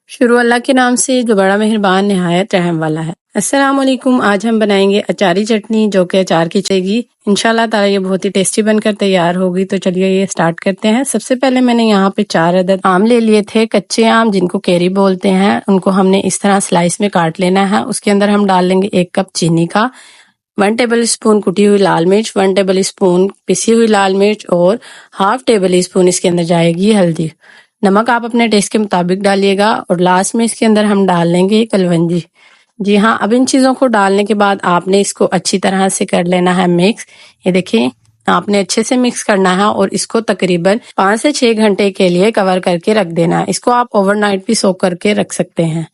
शुरू अल्लाह के नाम से जो बड़ा मेहरबान निहायत रहम वाला है। अस्सलाम वालेकुम। आज हम बनाएंगे अचारी चटनी जो कि अचार की चलेगी। इंशाल्लाह ताला ये बहुत ही टेस्टी बनकर तैयार होगी। तो चलिए ये स्टार्ट करते हैं। सबसे पहले मैंने यहाँ पे 4 अदद आम ले लिए थे, कच्चे आम जिनको केरी बोलते हैं। उनको हमने इस तरह स्लाइस में काट लेना है। उसके अंदर हम डाल लेंगे 1 कप चीनी का, 1 टेबल स्पून कुटी हुई लाल मिर्च, 1 टेबल स्पून पिसी हुई लाल मिर्च और हाफ टेबल स्पून इसके अंदर जाएगी हल्दी। नमक आप अपने टेस्ट के मुताबिक डालिएगा और लास्ट में इसके अंदर हम डाल लेंगे कलवंजी। जी हाँ, अब इन चीज़ों को डालने के बाद आपने इसको अच्छी तरह से कर लेना है मिक्स। ये देखिए, आपने अच्छे से मिक्स करना है और इसको तकरीबन 5 से 6 घंटे के लिए कवर करके रख देना है। इसको आप ओवरनाइट भी सोक करके रख सकते हैं।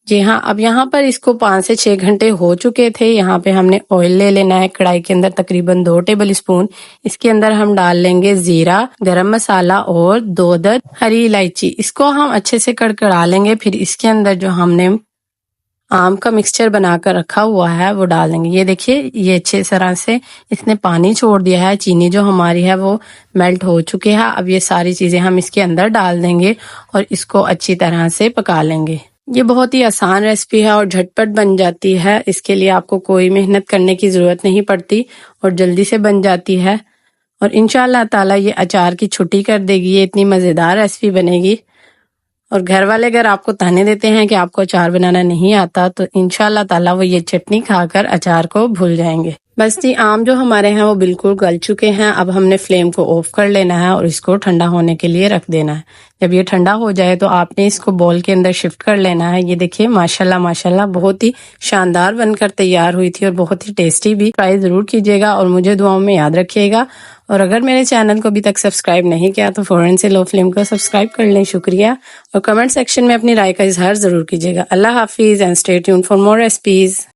जी हाँ, अब यहाँ पर इसको 5 से 6 घंटे हो चुके थे। यहाँ पे हमने ऑयल ले लेना है कढ़ाई के अंदर तकरीबन 2 टेबल स्पून। इसके अंदर हम डाल लेंगे जीरा, गरम मसाला और 2 अदद हरी इलायची। इसको हम अच्छे से कड़कड़ा लेंगे। फिर इसके अंदर जो हमने आम का मिक्सचर बनाकर रखा हुआ है वो डाल देंगे। ये देखिए, ये अच्छे तरह से इसने पानी छोड़ दिया है। चीनी जो हमारी है वो मेल्ट हो चुकी है। अब ये सारी चीजें हम इसके अंदर डाल देंगे और इसको अच्छी तरह से पका लेंगे। ये बहुत ही आसान रेसिपी है और झटपट बन जाती है। इसके लिए आपको कोई मेहनत करने की जरूरत नहीं पड़ती और जल्दी से बन जाती है। और इंशाअल्लाह ताला ये अचार की छुट्टी कर देगी। ये इतनी मजेदार रेसिपी बनेगी। और घर वाले अगर आपको ताने देते हैं कि आपको अचार बनाना नहीं आता, तो इंशाअल्लाह ताला वो ये चटनी खाकर अचार को भूल जाएंगे। बस जी, आम जो हमारे हैं वो बिल्कुल गल चुके हैं। अब हमने फ्लेम को ऑफ कर लेना है और इसको ठंडा होने के लिए रख देना है। जब ये ठंडा हो जाए तो आपने इसको बॉल के अंदर शिफ्ट कर लेना है। ये देखिए, माशाल्लाह माशाल्लाह बहुत ही शानदार बनकर तैयार हुई थी और बहुत ही टेस्टी भी। ट्राई जरूर कीजिएगा और मुझे दुआओं में याद रखिएगा। और अगर मेरे चैनल को अभी तक सब्सक्राइब नहीं किया तो फौरन से लो फ्लेम को सब्सक्राइब कर लें। शुक्रिया। और कमेंट सेक्शन में अपनी राय का इजहार जरूर कीजिएगा। अल्लाह हाफिज and stay tuned for more recipes.